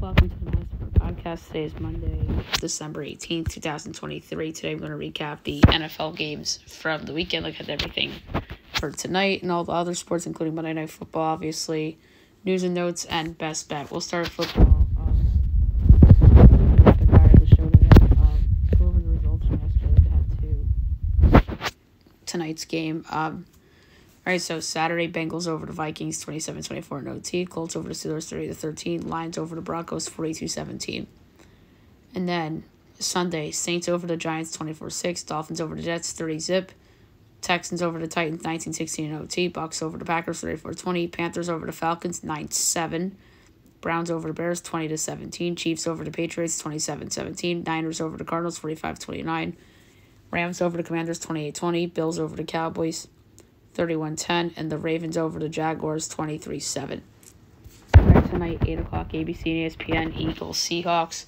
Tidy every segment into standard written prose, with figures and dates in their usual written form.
Welcome to the Nice Podcast. Today is Monday, December 18th, 2023. Today I'm going to recap the NFL games from the weekend, look at everything for tonight and all the other sports, including Monday Night Football, obviously, news and notes, and best bet. We'll start with football. Go over the results from yesterday. Look ahead to tonight's game. All right, so Saturday, Bengals over the Vikings, 27-24 in OT. Colts over the Steelers, 30-13. Lions over the Broncos, 42-17. And then Sunday, Saints over the Giants, 24-6. Dolphins over the Jets, 30-zip. Texans over the Titans, 19-16 in OT. Bucks over the Packers, 34-20. Panthers over the Falcons, 9-7. Browns over the Bears, 20-17. Chiefs over the Patriots, 27-17. Niners over the Cardinals, 45-29. Rams over the Commanders, 28-20. Bills over the Cowboys, 31-10, and the Ravens over the Jaguars, 23-7. Right, tonight, 8 o'clock, ABC and ESPN, Eagles, Seahawks.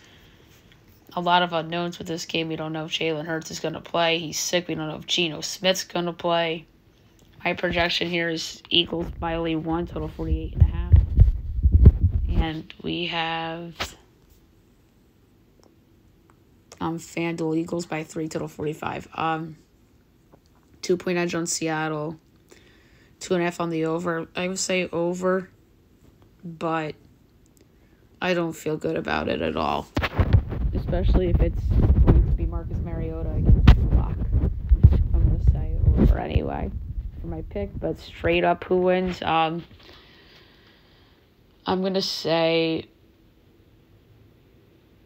A lot of unknowns with this game. We don't know if Jalen Hurts is going to play. He's sick. We don't know if Geno Smith's going to play. My projection here is Eagles by only 1, total 48.5. And we have FanDuel Eagles by 3, total 45. 2-point edge on Seattle. 2.5 on the over. I would say over, but I don't feel good about it at all. Especially if it's going to be Marcus Mariota against Drew Lock. I'm going to say over anyway for my pick, but straight up who wins? I'm going to say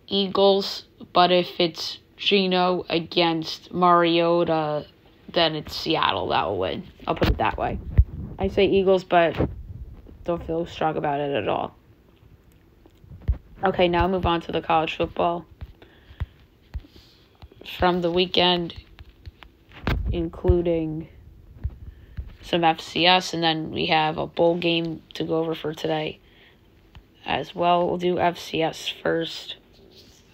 Eagles, but if it's Geno against Mariota, then it's Seattle that will win. I'll put it that way. I say Eagles, but don't feel strong about it at all. Okay, now move on to the college football from the weekend, including some FCS, and then we have a bowl game to go over for today as well. We'll do FCS first.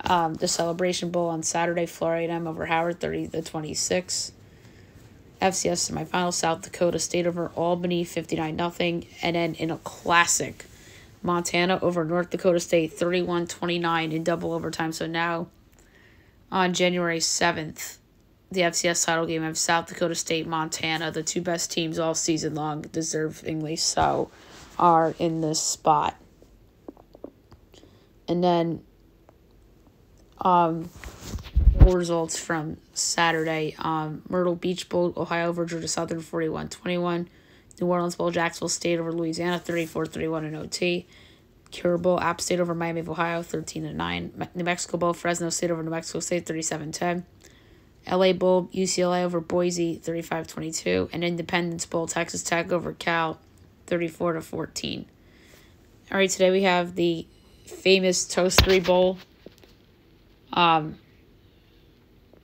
The Celebration Bowl on Saturday, Florida A&M over Howard, 30-26. FCS semifinal, South Dakota State over Albany, 59-0. And then in a classic, Montana over North Dakota State, 31-29 in double overtime. So now, on January 7th, the FCS title game of South Dakota State, Montana, the two best teams all season long, deservingly so, are in this spot. And then, results from Saturday. Myrtle Beach Bowl, Ohio over Georgia Southern, 41-21. New Orleans Bowl, Jacksonville State over Louisiana, 34-31 in OT. Cure Bowl, App State over Miami of Ohio, 13-9. New Mexico Bowl, Fresno State over New Mexico State, 37-10. LA Bowl, UCLA over Boise, 35-22. And Independence Bowl, Texas Tech over Cal, 34-14. All right, today we have the famous Toast 3 Bowl.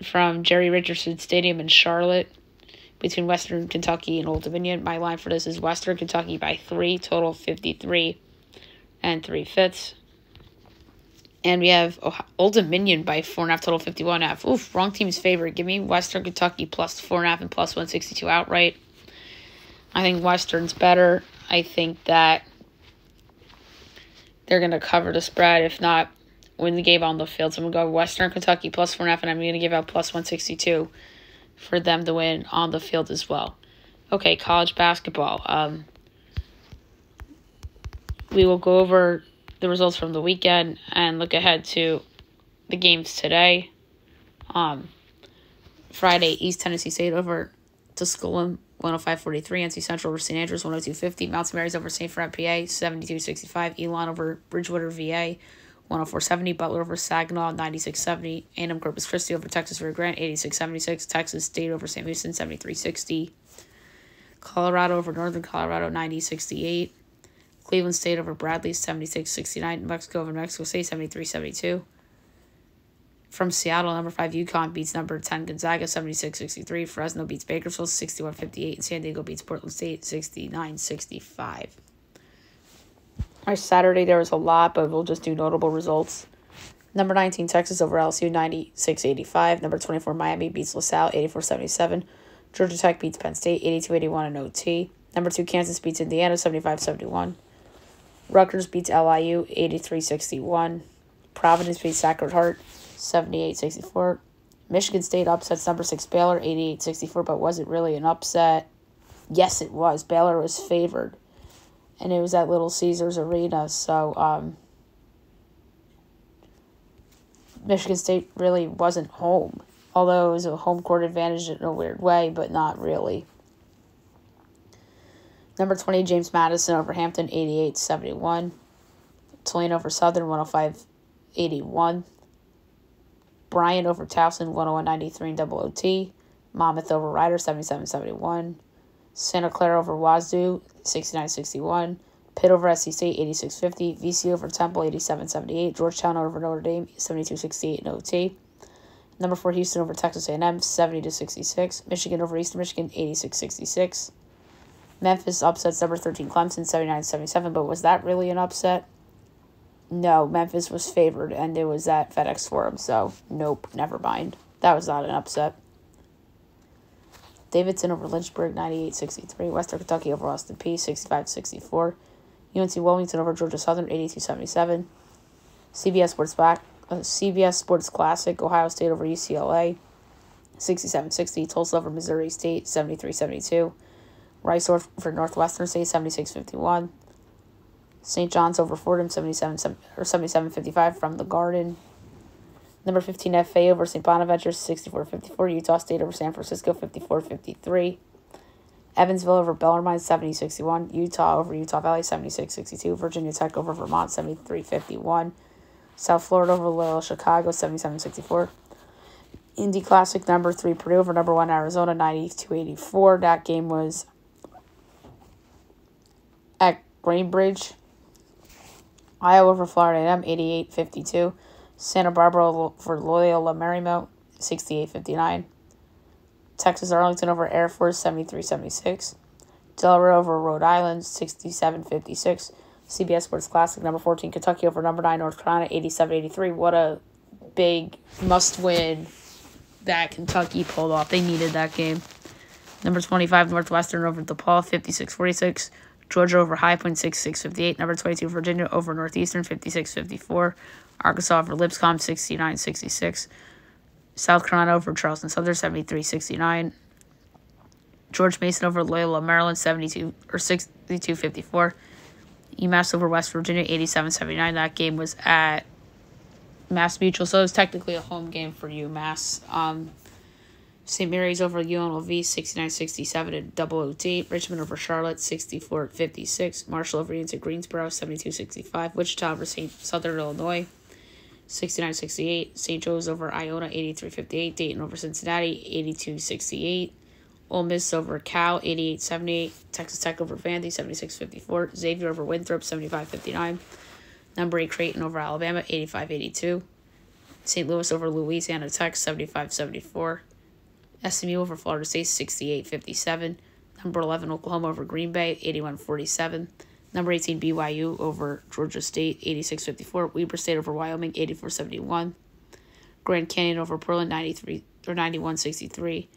From Jerry Richardson Stadium in Charlotte between Western Kentucky and Old Dominion. My line for this is Western Kentucky by 3, total 53 3/5. And we have Old Dominion by 4.5, total 51.5. Oof, wrong team's favorite. Give me Western Kentucky plus 4.5 and plus 162 outright. I think Western's better. I think that they're going to cover the spread. If not, win the game on the field. So I'm going to go Western Kentucky plus 4.5, and I'm going to give out plus 162 for them to win on the field as well. Okay, college basketball. We will go over the results from the weekend and look ahead to the games today. Friday, East Tennessee State over Tusculum, 105-43. NC Central over St. Andrews, 102-50. Mount St. Mary's over St. Frank, PA, 72-65. Elon over Bridgewater, VA, 104-70. Butler over Saginaw, 96-70. A&M Corpus Christi over Texas Rio Grande, 86-76. Texas State over St. Lucie, 73-60. Colorado over Northern Colorado, 90-68. Cleveland State over Bradley, 76-69. New Mexico over New Mexico State, 73-72. From Seattle, number 5 UConn beats number 10 Gonzaga, 76-63. Fresno beats Bakersfield, 61-58. And San Diego beats Portland State, 69-65. Our Saturday, there was a lot, but we'll just do notable results. Number 19, Texas over LSU, 96-85. Number 24, Miami beats LaSalle, 84-77. Georgia Tech beats Penn State, 82-81 in OT. Number 2, Kansas beats Indiana, 75-71. Rutgers beats LIU 83-61. Providence beats Sacred Heart 78-64. Michigan State upsets number 6 Baylor 88-64, but was it really an upset? Yes, it was. Baylor was favored, and it was at Little Caesars Arena, so Michigan State really wasn't home, although it was a home court advantage in a weird way, but not really. Number 20, James Madison over Hampton, 88-71. Tulane over Southern, 105-81. Bryant over Towson, 101-93 in double OT. Monmouth over Rider, 77-71. Santa Clara over Wazoo, 69-61. Pitt over SC State, 86-50. VC over Temple, 87-78. Georgetown over Notre Dame, 72-68 in OT. Number 4, Houston over Texas A&M, 70-66. Michigan over Eastern Michigan, 86-66. Memphis upsets number 13 Clemson, 79-77. But was that really an upset? No, Memphis was favored, and it was at FedEx Forum, so nope, never mind. That was not an upset. Davidson over Lynchburg, 98-63. Western Kentucky over Austin Peay, 65-64. UNC Wilmington over Georgia Southern, 82-77. CBS Sports Classic, Ohio State over UCLA, 67-60. Tulsa over Missouri State, 73-72. Rice over Northwestern State, 76-51. St. John's over Fordham, 77-55 from the Garden. Number 15, FA over St. Bonaventure, 64-54. Utah State over San Francisco, 54-53. Evansville over Bellarmine, 70-61. Utah over Utah Valley, 76-62. Virginia Tech over Vermont, 73-51. South Florida over Loyola Chicago, 77-64. Indy Classic, number 3 Purdue over number 1 Arizona, 92-84. That game was at Greenbridge. Iowa over Florida A&M, 88-52. Santa Barbara for Loyola Marymount, 68-59. Texas Arlington over Air Force, 73-76. Delaware over Rhode Island, 67-56. CBS Sports Classic, number 14 Kentucky over number 9 North Carolina, 87-83. What a big must-win that Kentucky pulled off. They needed that game. Number 25 Northwestern over DePaul, 56-46. Georgia over High Point, 66-58. Number 22, Virginia over Northeastern, 56-54. Arkansas over Lipscomb, 69-66. South Carolina over Charleston Southern, 73-69. George Mason over Loyola Maryland, 62-54. UMass over West Virginia, 87-79. That game was at Mass Mutual, so it was technically a home game for UMass. St. Mary's over UNLV, 69-67 in double OT. Richmond over Charlotte, 64-56. Marshall over UNC Greensboro, 72-65. Wichita over Southern Illinois, 69-68. St. Joe's over Iona, 83-58. Dayton over Cincinnati, 82-68. Ole Miss over Cal, 88-78. Texas Tech over Vandy, 76-54. Xavier over Winthrop, 75-59. Number 8 Creighton over Alabama, 85-82. St. Louis over Louisiana Tech, 75-74. SMU over Florida State, 68-57. Number 11 Oklahoma over Green Bay, 81-47. Number 18 BYU over Georgia State, 86-54. Weber State over Wyoming, 84-71. Grand Canyon over Portland, 91-63.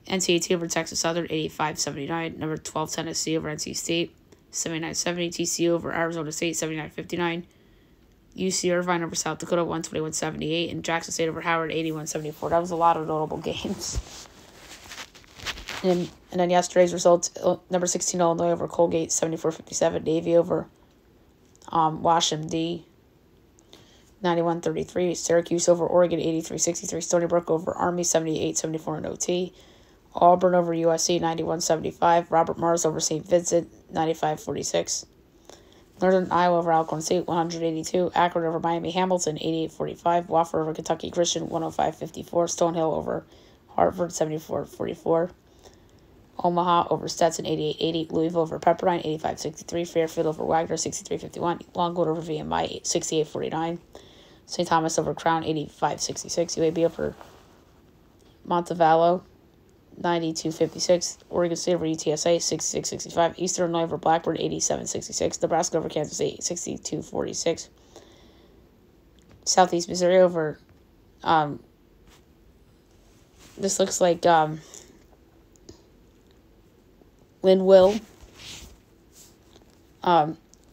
NCAT over Texas Southern, 85-79. Number 12 Tennessee over NC State, 79-70. TCU over Arizona State, 79-59. UC Irvine over South Dakota, 121-78. And Jackson State over Howard, 81-74. That was a lot of notable games. And then yesterday's results, number 16 Illinois over Colgate, 74-57. Navy over Wash MD, 91-33. Syracuse over Oregon, 83-63. Stony Brook over Army, 78-74 in OT. Auburn over USC, 91-75. Robert Morris over St. Vincent, 95-46. Northern Iowa over Alcorn State, 182. Akron over Miami Hamilton, 88-45. Wofford over Kentucky Christian, 105-54. Stonehill over Harvard, 74-44. Omaha over Stetson, 88-80. Louisville over Pepperdine, 85-63. Fairfield over Wagner, 63-51. Longwood over VMI, 68-49. St. Thomas over Crown, 85-66. UAB over Montevallo, 92-56. Oregon State over UTSA, 66-65. Eastern Illinois over Blackburn, 87-66. Nebraska over Kansas State, 62-46. Southeast Missouri over, this looks like, Linville.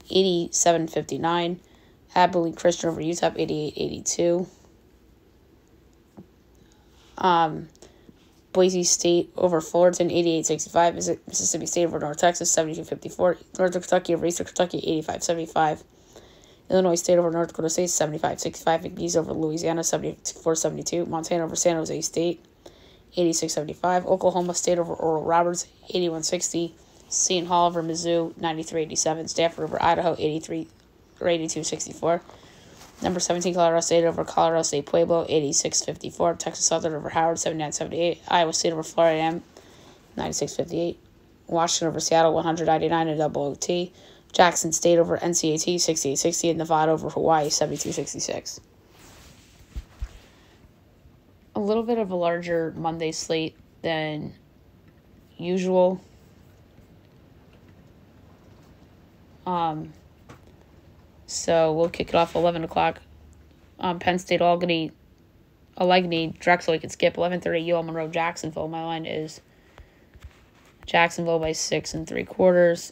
87-59. Abilene Christian over UTEP, 88-82. Boise State over Fullerton, 88-65. Mississippi State over North Texas, 72-54. Northern Kentucky over Eastern Kentucky, 85-75. Illinois State over North Dakota State, 75-65. McNeese over Louisiana, 74-72. Montana over San Jose State, 86-75. Oklahoma State over Oral Roberts, 81-60. Seton Hall over Mizzou, 93-87. Stanford over Idaho, 82-64. Number 17, Colorado State over Colorado State Pueblo, 86-54. Texas Southern over Howard, 79-78. Iowa State over Florida A&M, 96-58. Washington over Seattle, 199 in double OT. Jackson State over NCAT, 68-60. And Nevada over Hawaii, 72-66. A little bit of a larger Monday slate than usual. So we'll kick it off 11 o'clock. Penn State, Allegheny, Drexel, you can skip. 11:30, UL Monroe, Jacksonville. My line is Jacksonville by 6 3/4.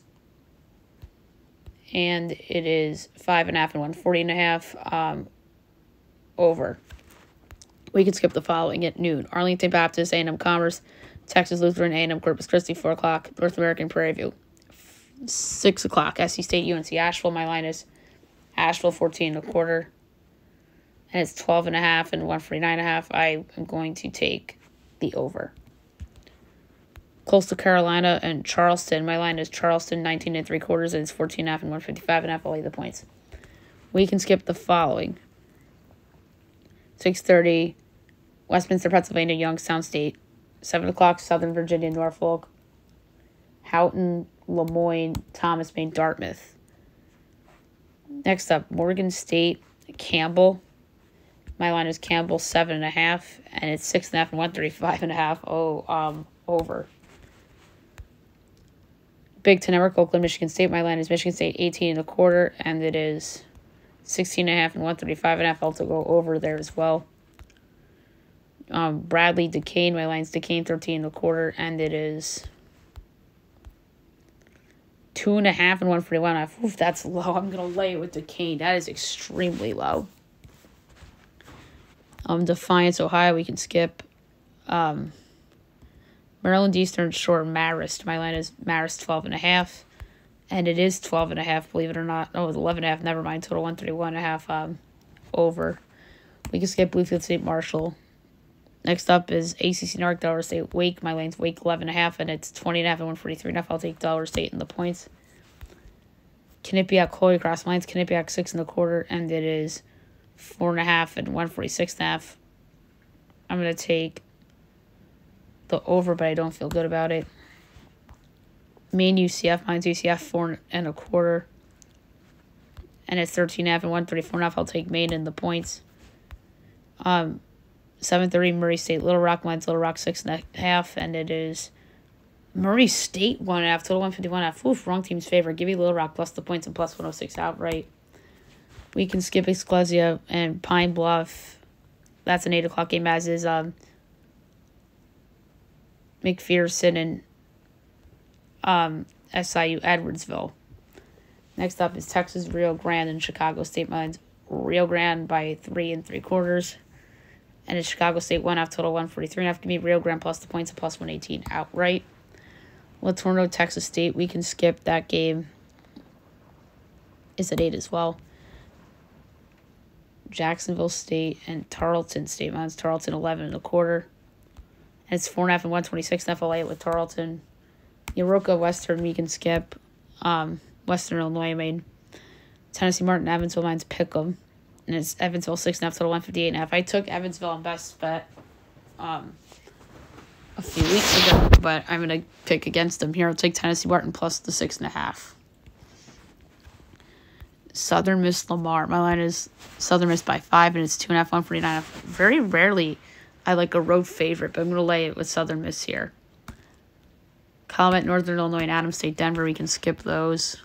And it is 5.5 and 140.5 over. We can skip the following at noon. Arlington Baptist, A&M Commerce, Texas Lutheran, A&M Corpus Christi, 4 o'clock. North American Prairie View, 6 o'clock. SC State, UNC Asheville. My line is Asheville 14 1/4. And it's 12.5 and 149.5. I am going to take the over. Coastal Carolina and Charleston. My line is Charleston 19 3/4. And it's 14.5 and 155.5. I'll lay the points. We can skip the following. 6:30, Westminster, Pennsylvania, Youngstown State. 7 o'clock, Southern Virginia, Norfolk. Houghton, Lemoyne, Thomas, Maine, Dartmouth. Next up, Morgan State, Campbell. My line is Campbell 7.5, and it's 6.5 and 135.5. Over. Big Ten Network, Oakland, Michigan State. My line is Michigan State 18 1/4, and it is 16.5 and 135.5. I'll also go over there as well. Bradley, Duquesne. My line's Duquesne 13 1/4, and it is 2.5 and 141.5. Oof, that's low. I'm gonna lay it with Duquesne. That is extremely low. Defiance, Ohio. We can skip. Maryland Eastern Shore, Marist. My line is Marist 12.5, and it is 12.5. Believe it or not. Oh, it's 11.5. Never mind. Total 131.5. Over. We can skip Bluefield State, Marshall. Next up is ACC North, Delaware State, Wake. My lane's Wake 11.5, and it's 20.5 and 143.5. I'll take Delaware State in the points. Quinnipiac, Holy Cross. My lane's Quinnipiac 6 1/4, and it is 4.5 and 146.5. I'm going to take the over, but I don't feel good about it. Maine UCF. Mine's UCF 4 1/4, and it's 13.5 and 134.5. I'll take Maine in the points. 7:30, Murray State, Little Rock. Mine's Little Rock 6.5, and it is Murray State 1.5, total 151.5. Oof, wrong team's favorite. Give me Little Rock plus the points and plus 106 outright. We can skip Exclesia and Pine Bluff. That's an 8 o'clock game, as is McPherson and SIU Edwardsville. Next up is Texas Rio Grande and Chicago State. Mine's Rio Grande by 3 3/4. And it's Chicago State 1.5, total 143.5. Give me Rio Grande plus the points and plus 118 outright. Latorno, Texas State. We can skip that game. It's at 8 as well. Jacksonville State and Tarleton State. Mine's Tarleton 11 1/4. And it's 4.5 and 126.5. I'll lay it with Tarleton. Yoroka, Western. We can skip. Western Illinois, Maine. Tennessee Martin, Evansville. Mine's Pick'em. And it's Evansville 6.5, total 158.5. I took Evansville on best bet a few weeks ago, but I'm going to pick against them here. I'll take Tennessee Martin plus the 6.5. Southern Miss Lamar. My line is Southern Miss by 5, and it's 2.5, 149.5. Very rarely I like a road favorite, but I'm going to lay it with Southern Miss here. Calumet, Northern Illinois, and Adams State, Denver. We can skip those.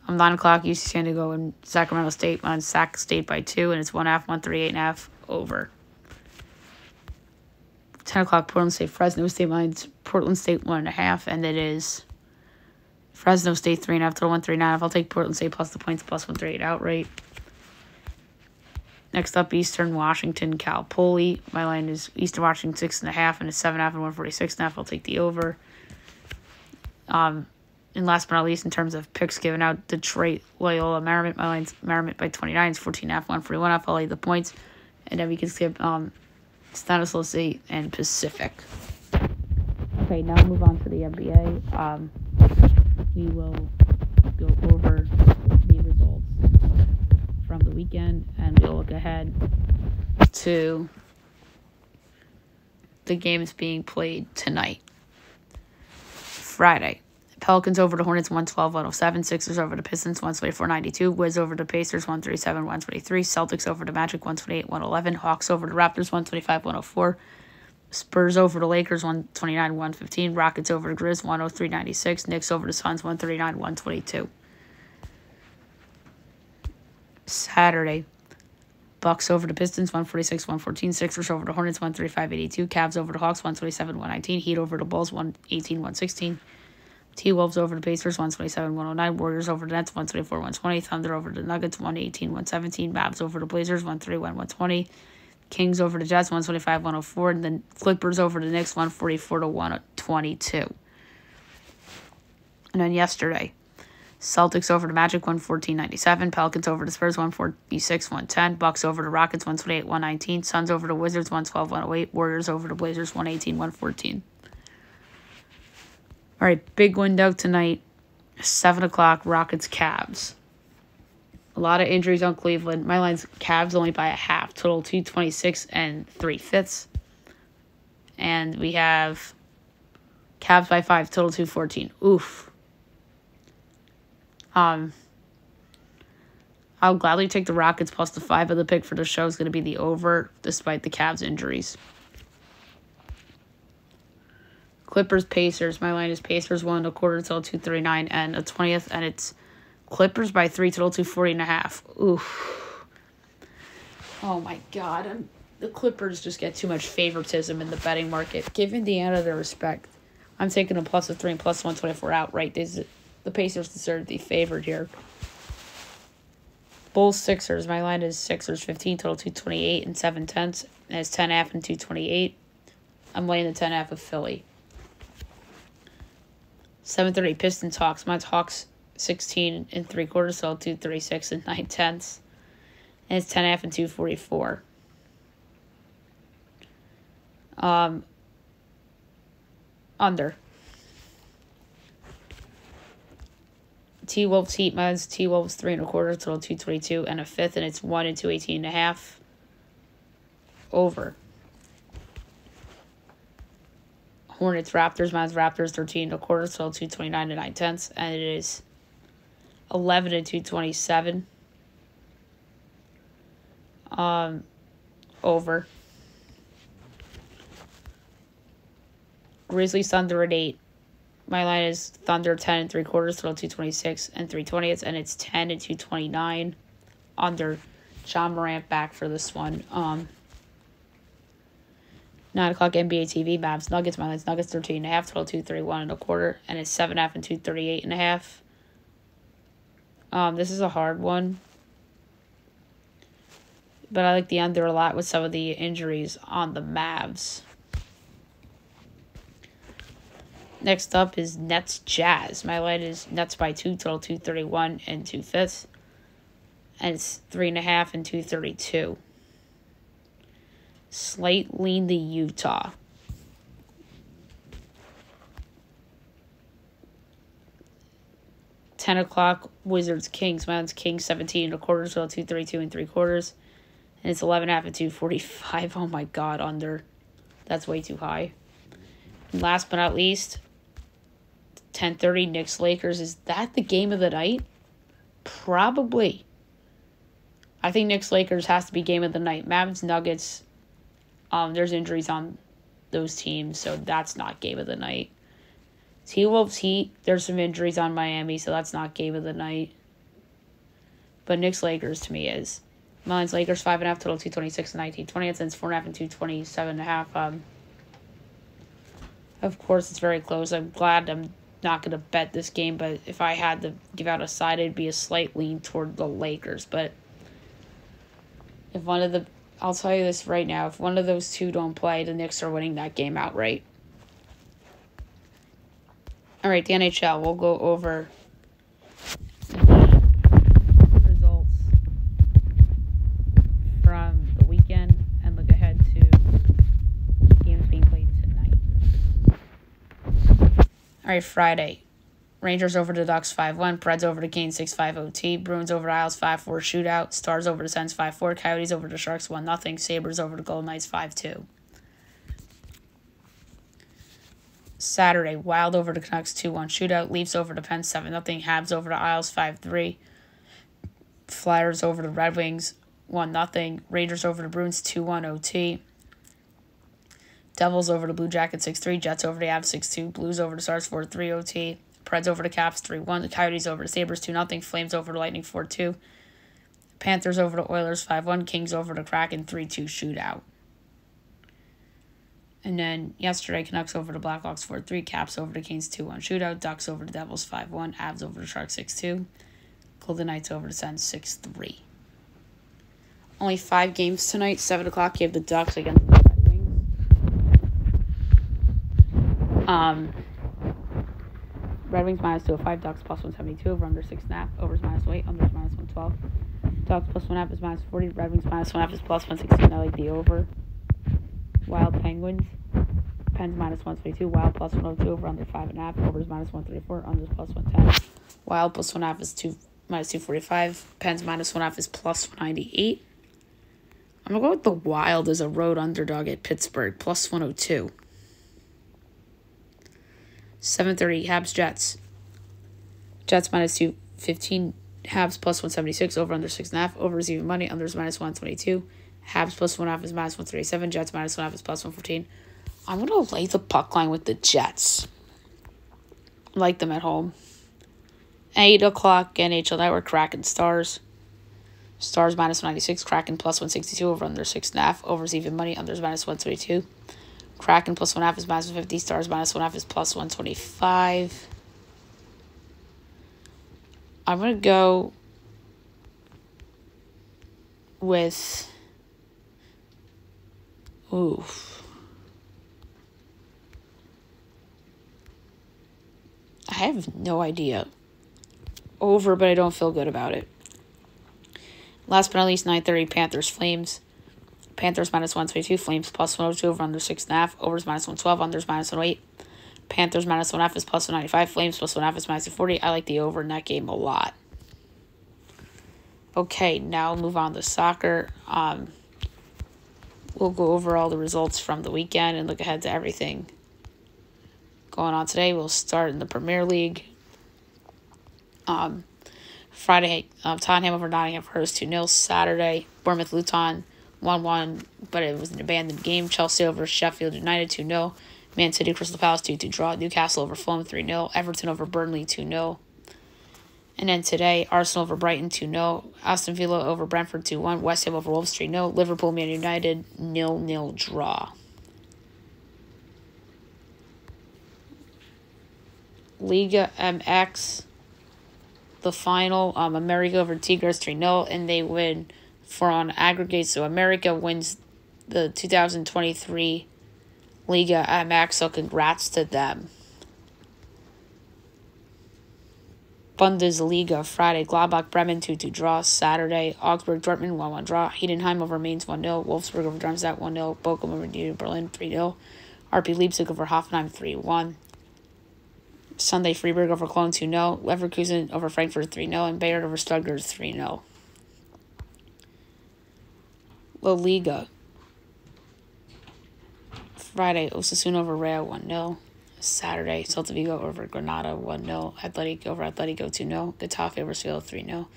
9 o'clock, UC San Diego and Sacramento State. Mine's Sac State by 2, and it's 1.5, 138.5 over. 10 o'clock, Portland State, Fresno State. Mine's Portland State 1.5, and it is Fresno State 3.5, total 139. I'll take Portland State plus the points, plus 138 outright. Next up, Eastern Washington, Cal Poly. My line is Eastern Washington 6.5, and it's 7.5 and 146.5. I'll take the over. And last but not least, in terms of picks given out, Detroit, Loyola, Marymount. My line's Marymount by 29. It's 14.5, 141.5. I'll lay the points. And then we can skip Stanislaus State and Pacific. Okay, now move on to the NBA. We will go over the results from the weekend, and we'll look ahead to the games being played tonight. Friday, Pelicans over the Hornets 112-107, Sixers over the Pistons 124-92, Wiz over the Pacers 137-123, Celtics over the Magic 128-111, Hawks over the Raptors 125-104, Spurs over the Lakers 129-115, Rockets over the Grizz 103-96, Knicks over the Suns 139-122. Saturday, Bucks over the Pistons 146-114, Sixers over the Hornets 135-82, Cavs over the Hawks 127-119, Heat over the Bulls 118-116, T-Wolves over the Pacers 127-109, Warriors over the Nets 124-120, Thunder over the Nuggets 118-117, Mavs over the Blazers 131-120, Kings over the Jets 125-104, and the Clippers over the Knicks 144-122. And then yesterday, Celtics over the Magic 114-97, Pelicans over the Spurs 146-110, Bucks over the Rockets 128-119, Suns over the Wizards 112-108, Warriors over the Blazers 118-114. All right, big window tonight, 7 o'clock, Rockets Cavs. A lot of injuries on Cleveland. My line's Cavs only by a half, total 226 and 3/5. And we have Cavs by 5, total 214. Oof. I'll gladly take the Rockets plus the 5, but the pick for the show is going to be the over, despite the Cavs injuries. Clippers Pacers. My line is Pacers 1 1/4, total 239 and a 20th, and it's Clippers by 3, total 240.5. Oof. Oh my God. The Clippers just get too much favoritism in the betting market. Give Indiana their respect. I'm taking a plus of 3 and plus 124 outright. The Pacers deserve to be favored here. Bulls Sixers. My line is Sixers 15, total 228 and 7/10. And it's 10.5 and 228. I'm laying the 10.5 of Philly. 7:30 Pistons Hawks. Mine's Hawks 16 and 3/4, so 236 and 9/10. And it's 10.5 and 244. Under. T-Wolves Heat. Mine's T-Wolves 3 1/4, total 222 and a 5th, and it's 1 and 218.5. Over. Hornets Raptors. Mine's Raptors 13 1/4, total 229 and 9/10, and it is 11 and 227. Over. Grizzlies Thunder at 8. My line is Thunder 10 and 3/4, total 226 and 3/20, and it's 10 and 229. Under. John Morant back for this one. 9 o'clock NBA TV. Mavs Nuggets. My line's Nuggets 13.5, total 231 1/4, and it's 7.5 and 238.5. This is a hard one, but I like the under a lot with some of the injuries on the Mavs. Next up is Nets Jazz. My line is Nets by 2, total 231 and 2/5, and it's 3.5 and 232. Slight lean to Utah. $10 o'clock Wizards Kings. Mine's Kings 17 1/4, total 232 and 3/4, and it's 11.5 and 245. Oh my God, under. That's way too high. And last but not least, 10:30 Knicks Lakers. Is that the game of the night? Probably. I think Knicks Lakers has to be game of the night. Mavs Nuggets. There's injuries on those teams, so that's not game of the night. T-Wolves Heat. There's some injuries on Miami, so that's not game of the night. But Knicks Lakers to me is. Mine's Lakers 5.5, total 226 and 19/20, and it's 4.5 and 227.5. Of course, it's very close. I'm glad I'm not going to bet this game, but if I had to give out a side, it'd be a slight lean toward the Lakers. But if I'll tell you this right now, if one of those two don't play, the Knicks are winning that game outright. All right, the NHL, we'll go over results from the weekend and look ahead to games being played tonight. All right, Friday. Rangers over the Ducks 5-1. Preds over the Canes 6-5 OT. Bruins over the Isles 5-4 shootout. Stars over the Sens 5-4. Coyotes over the Sharks 1-0. Sabres over the Golden Knights 5-2. Saturday, Wild over the Canucks 2-1 shootout. Leafs over the Pens 7-0. Habs over the Isles 5-3. Flyers over the Red Wings 1-0. Rangers over the Bruins 2-1 OT. Devils over the Blue Jackets 6-3. Jets over the Avs 6-2. Blues over the Stars 4-3 OT. Preds over the Caps 3-1. The Coyotes over the Sabres 2-0. Flames over the Lightning 4-2. Panthers over the Oilers 5-1. Kings over the Kraken 3-2 shootout. And then yesterday, Canucks over the Blackhawks 4-3. Caps over the Canes 2-1 shootout. Ducks over the Devils 5-1. Avs over the Sharks 6-2. Golden Knights over the Sens 6-3. Only 5 games tonight. 7 o'clock, you have the Ducks against the Red Wings. Red Wings -205, Ducks +172, over under 6.5, overs -108, unders -112. Ducks +1.5 is -40, Red Wings -1.5 is +116. I like the over. Wild Penguins, Pens -122, Wild +102, over under 5.5, overs -134, unders +110. Wild +1.5 is -245, Pens -1.5 is +198. I'm gonna go with the Wild as a road underdog at Pittsburgh, +102. 7:30, Habs Jets. Jets -215, Habs +176, over under 6.5, overs even money, unders -122. Habs +1.5 is -137, Jets -1.5 is +115. I'm gonna lay the puck line with the Jets. I like them at home. 8 o'clock, NHL Network, Kraken Stars. Stars -196, Kraken +162, over under 6.5, overs even money, unders -122. Kraken +1.5 is -150. Stars -1.5 is +125. I'm going to go with... I have no idea. Over, but I don't feel good about it. Last but not least, 9:30, Panthers Flames. Panthers -122, Flames +102, over under 6.5, overs -112, unders -108. Panthers -1.5 is +195, Flames +1.5 is -240. I like the over in that game a lot. Okay, now we'll move on to soccer. We'll go over all the results from the weekend and look ahead to everything going on today. We'll start in the Premier League. Friday, Tottenham over Nottingham Forest 2-0. Saturday, Bournemouth Luton 1-1, but it was an abandoned game. Chelsea over Sheffield United 2-0. Man City Crystal Palace 2-2 draw. Newcastle over Fulham 3-0. Everton over Burnley 2-0. And then today, Arsenal over Brighton 2-0. Aston Villa over Brentford 2-1. West Ham over Wolves 3-0. Liverpool Man United 0-0 draw. Liga MX, the final, America over Tigres 3-0, and they win for on aggregate. So America wins the 2023 Liga MX, so congrats to them. Bundesliga, Friday, Gladbach Bremen 2-2 draw. Saturday, Augsburg Dortmund 1-1 draw. Heidenheim over Mainz 1-0. Wolfsburg over Darmstadt 1-0. Bochum over Union Berlin 3-0. RB Leipzig over Hoffenheim 3-1. Sunday, Freiburg over Cologne 2-0. Leverkusen over Frankfurt 3-0. And Bayern over Stuttgart 3-0. La Liga, Friday, Osasuna over Real 1-0. Saturday, Celta Vigo over Granada 1-0. Athletic over Atletico 2-0. Getafe over Sevilla 3-0.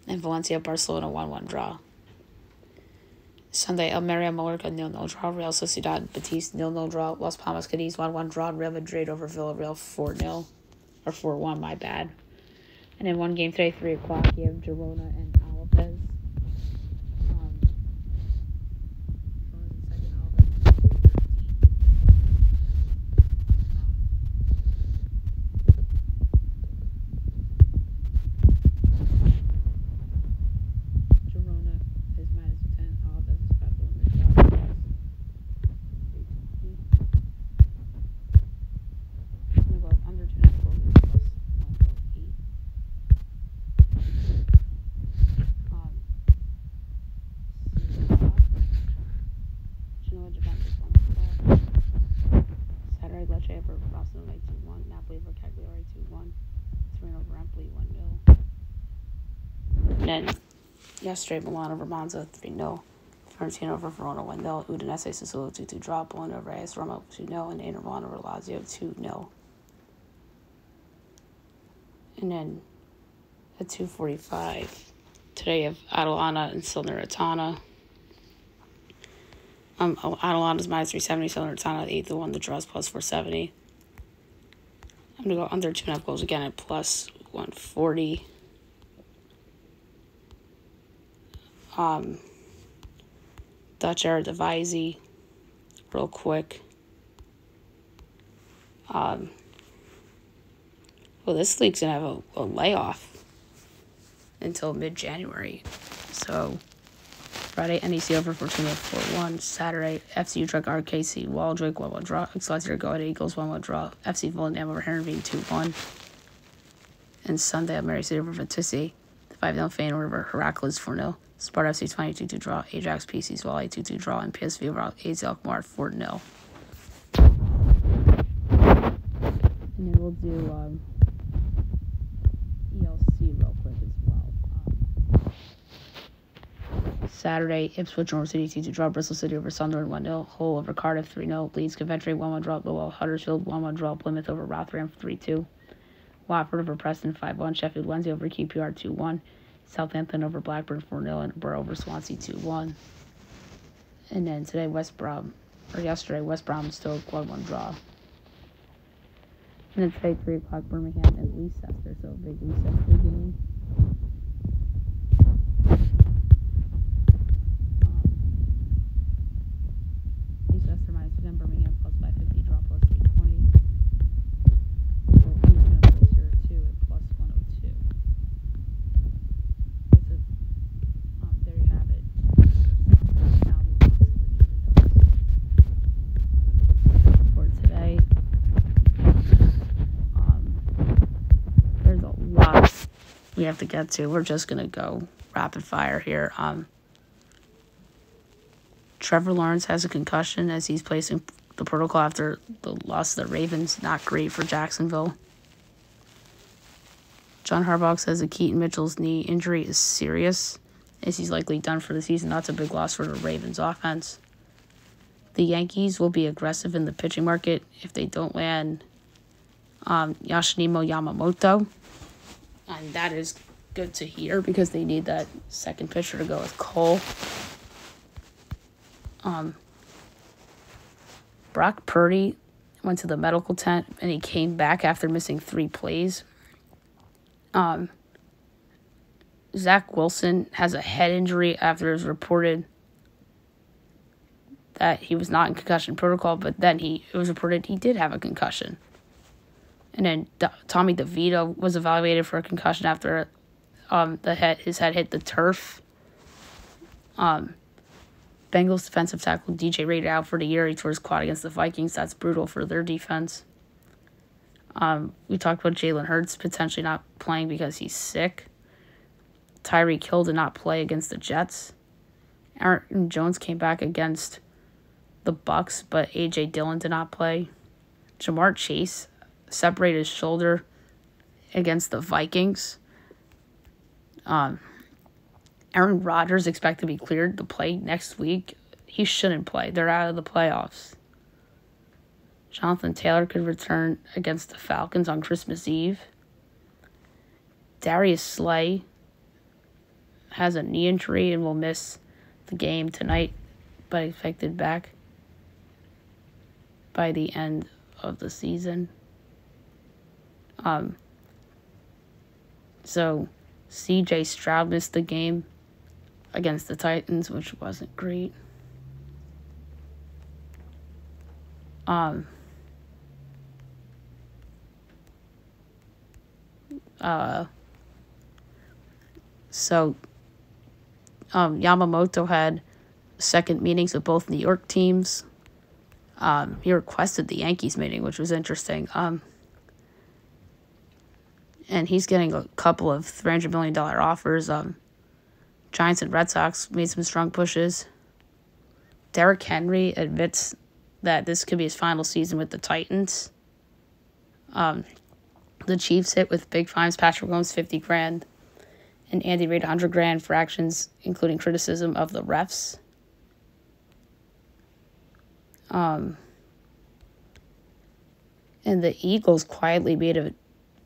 And Valencia Barcelona 1-1 draw. Sunday, Almeria Mallorca 0-0 draw. Real Sociedad Betis 0-0 draw. Las Palmas Cadiz 1-1 draw. Real Madrid over Villarreal 4-0. Or 4-1, my bad. And then one game today, 3 o'clock, you have Girona and Alaves. Napoli 1-0. And then yesterday, Milan over Monza 3-0. Fiorentina over Verona 1-0. Udinese Sassuolo 2-2 draw. Bologna over AS Roma 2-0. And Inter Milan over Lazio 2-0. And then at 2:45 today, you have Atalanta and Salernitana. Atalanta's minus 370. Salernitana 8-1. The draws plus 470. I'm gonna go under 2.5 goals again at plus 140. Dutch Eredivisie, real quick. Well, this league's gonna have a layoff until mid-January. So Friday, NEC over Fortuna 4-1. Saturday, FC Utrecht RKC Waldwick 1-1 draw. Excelsior Go Ahead Eagles 1-1 draw. FC Volendam over Heerenveen 2-1. And Sunday, Mary City over Vitesse. 5-0 Feyenoord over Heracles 4-0. Sparta FC 22-2 draw. Ajax PC Zwolle 2-2 draw. And PSV over AZ Alkmaar 4-0. And then we'll do ELC real quick as well. Saturday, Ipswich Norwich City 2-2 draw. Bristol City over Sunderland 1-0. Hull over Cardiff 3-0. Leeds Coventry 1-1 draw. Millwall Huddersfield 1-1 draw. Plymouth over Rotherham 3-2. Watford over Preston 5-1. Sheffield Wednesday over QPR 2-1. Southampton over Blackburn 4-0. And Borough over Swansea 2-1. And then today, West Brom Stoke 1-1 draw. And then today, 3 o'clock, Birmingham and Leicester. So a big Leicester game. Leicester minus 2, Birmingham plus 550, draw plus 320. Here too at plus 102. There you have it. Now move on to the notes for today. There's a lot we have to get to. We're just gonna go rapid fire here. Trevor Lawrence has a concussion as he's placing the protocol after the loss of the Ravens. Not great for Jacksonville. John Harbaugh says that Keaton Mitchell's knee injury is serious as he's likely done for the season. That's a big loss for the Ravens offense. The Yankees will be aggressive in the pitching market if they don't land Yoshinobu Yamamoto. And that is good to hear because they need that second pitcher to go with Cole. Brock Purdy went to the medical tent and he came back after missing 3 plays. Zach Wilson has a head injury after it was reported that he was not in concussion protocol, but then it was reported he did have a concussion. And then Tommy DeVito was evaluated for a concussion after his head hit the turf. Bengals defensive tackle DJ rated out for the year. He tore his quad against the Vikings. That's brutal for their defense. We talked about Jalen Hurts potentially not playing because he's sick. Tyreek Hill did not play against the Jets. Aaron Jones came back against the Bucs, but A.J. Dillon did not play. Jamar Chase separated his shoulder against the Vikings. Aaron Rodgers expected to be cleared to play next week. He shouldn't play. They're out of the playoffs. Jonathan Taylor could return against the Falcons on Christmas Eve. Darius Slay has a knee injury and will miss the game tonight, but expected back by the end of the season. So C.J. Stroud missed the game against the Titans, which wasn't great. Yamamoto had second meetings with both New York teams. He requested the Yankees meeting, which was interesting. And he's getting a couple of $300 million offers. Giants and Red Sox made some strong pushes. Derrick Henry admits that this could be his final season with the Titans. The Chiefs hit with big fines Patrick Mahomes $50,000 and Andy Reid $100,000 for actions including criticism of the refs. And the Eagles quietly made a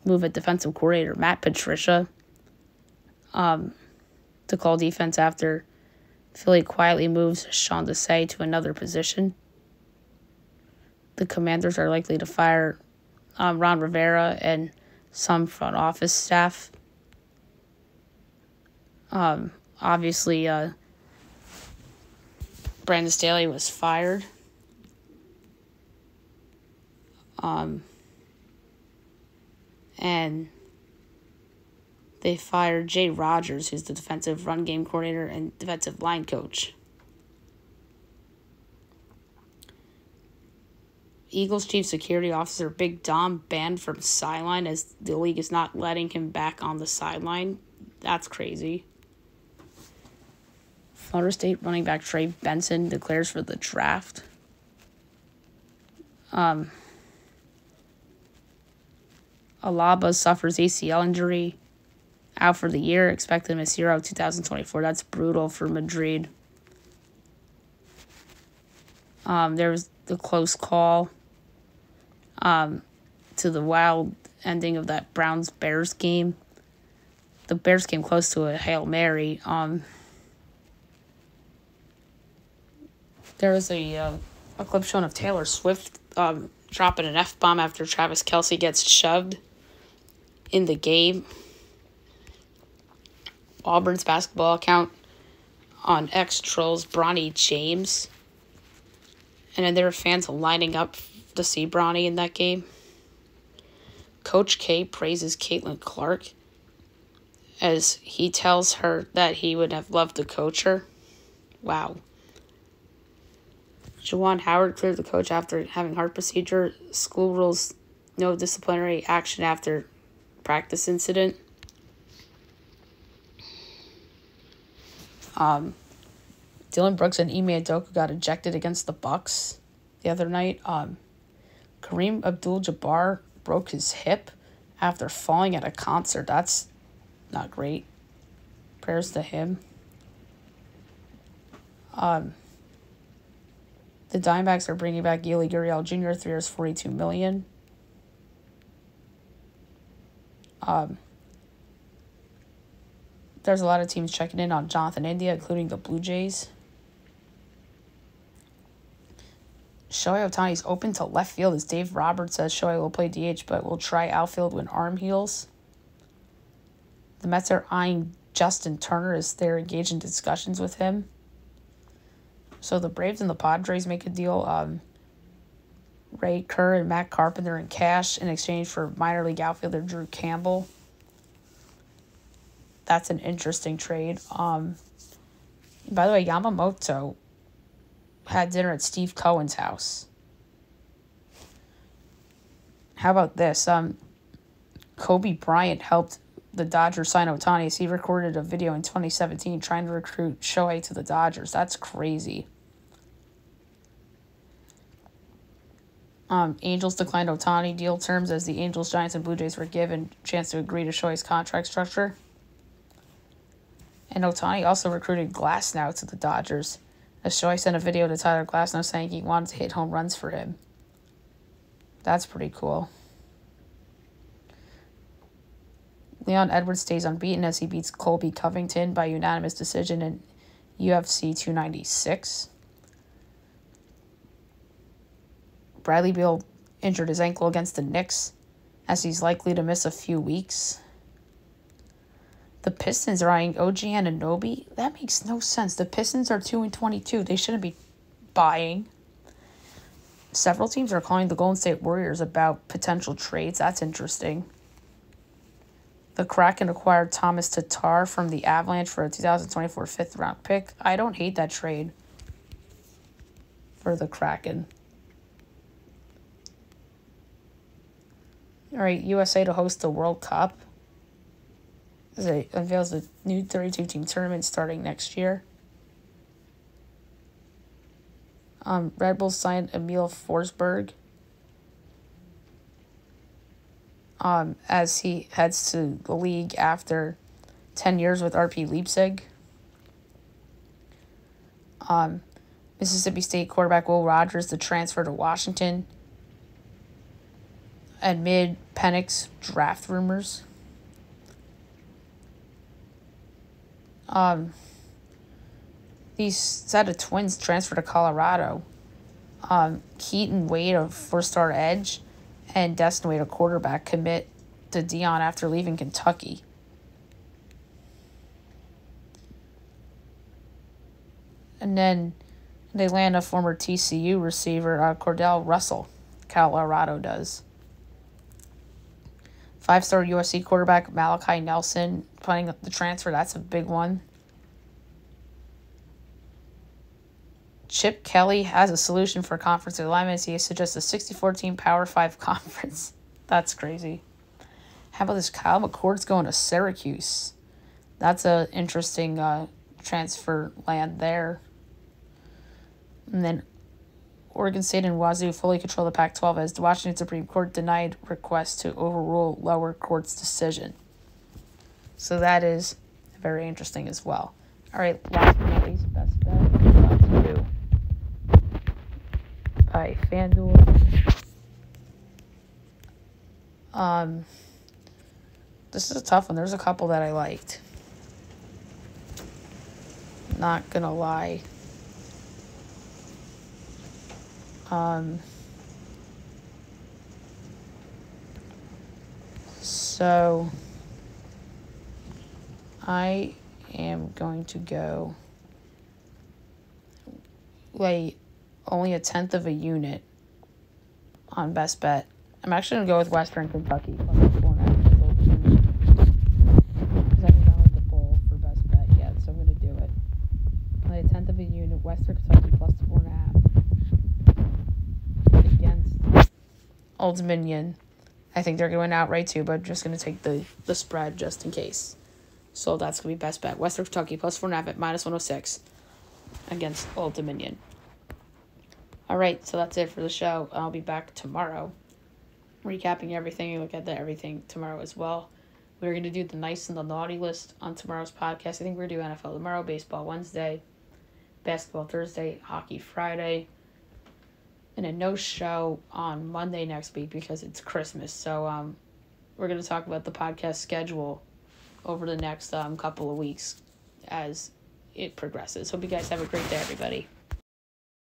move at defensive coordinator Matt Patricia to call defense after Philly quietly moves Sean Desai to another position. The Commanders are likely to fire Ron Rivera and some front office staff. Obviously, Brandon Staley was fired. And they fired Jay Rodgers, who's the defensive run game coordinator and defensive line coach. Eagles chief security officer Big Dom banned from sideline as the league is not letting him back on the sideline. That's crazy. Florida State running back Trey Benson declares for the draft. Alaba suffers ACL injury, out for the year, expected to miss 2024. That's brutal for Madrid. There was the close call to the wild ending of that Browns-Bears game. The Bears came close to a Hail Mary. There was a clip showing of Taylor Swift dropping an F-bomb after Travis Kelce gets shoved in the game. Auburn's basketball account on X trolls Bronny James. And then there were fans lining up to see Bronny in that game. Coach K praises Caitlin Clark as he tells her that he would have loved to coach her. Wow. Juwan Howard cleared the coach after having heart procedure. School rules no disciplinary action after practice incident. Dylan Brooks and Ime Udoka got ejected against the Bucks the other night. Kareem Abdul-Jabbar broke his hip after falling at a concert. That's not great. Prayers to him. The Diamondbacks are bringing back Yuli Gurriel Jr., 3 years, $42 million. There's a lot of teams checking in on Jonathan India, including the Blue Jays. Shohei Ohtani's open to left field as Dave Roberts says Shohei will play DH but will try outfield when arm heals. The Mets are eyeing Justin Turner as they're engaged in discussions with him. So the Braves and the Padres make a deal. Ray Kerr and Matt Carpenter in cash in exchange for minor league outfielder Drew Campbell. That's an interesting trade. By the way, Yamamoto had dinner at Steve Cohen's house. How about this? Kobe Bryant helped the Dodgers sign Ohtani as he recorded a video in 2017 trying to recruit Shohei to the Dodgers. That's crazy. Angels declined Ohtani deal terms as the Angels, Giants, and Blue Jays were given a chance to agree to Shohei's contract structure. And Ohtani also recruited Glasnow to the Dodgers, as Shohei sent a video to Tyler Glasnow saying he wanted to hit home runs for him. That's pretty cool. Leon Edwards stays unbeaten as he beats Colby Covington by unanimous decision in UFC 296. Bradley Beal injured his ankle against the Knicks as he's likely to miss a few weeks. The Pistons are eyeing OG Anunoby. That makes no sense. The Pistons are 2-22. They shouldn't be buying. Several teams are calling the Golden State Warriors about potential trades. That's interesting. The Kraken acquired Thomas Tatar from the Avalanche for a 2024 fifth-round pick. I don't hate that trade for the Kraken. All right, USA to host the World Cup. It unveils the new 32-team tournament starting next year. Red Bull signed Emil Forsberg. as he heads to the league after 10 years with RP Leipzig. Mississippi State quarterback Will Rogers to transfer to Washington. Amid Penix draft rumors. These set of twins transfer to Colorado. Keaton Wade, a four-star edge, and Destin Wade, a quarterback, commit to Deion after leaving Kentucky. And then they land a former TCU receiver, Cordell Russell. Colorado does. 5-star USC quarterback Malachi Nelson playing the transfer. That's a big one. Chip Kelly has a solution for conference alignments. He suggests a 64-team Power 5 conference. That's crazy. How about this? Kyle McCord's going to Syracuse. That's an interesting transfer land there. And then Oregon State and Wazoo fully control the Pac-12 as the Washington Supreme Court denied request to overrule lower court's decision. So that is very interesting as well. All right, last but not least, best bet brought to you by FanDuel. This is a tough one. There's a couple that I liked. Not gonna lie. So I am going to go only a tenth of a unit on best bet. I'm actually going to go with Western Kentucky. Because I haven't done like the bowl for best bet yet, so I'm going to do it. Only a tenth of a unit, Western Kentucky plus 4.5 against Old Dominion. I think they're going outright too, but I'm just going to take the spread just in case. So that's going to be best bet. Western Kentucky plus 4.5 at minus 106 against Old Dominion. All right, so that's it for the show. I'll be back tomorrow recapping everything. You look at everything tomorrow as well. We're going to do the nice and the naughty list on tomorrow's podcast. I think we're going to do NFL tomorrow, baseball Wednesday, basketball Thursday, hockey Friday, and a no show on Monday next week because it's Christmas. So we're going to talk about the podcast schedule over the next couple of weeks as it progresses. Hope you guys have a great day, everybody.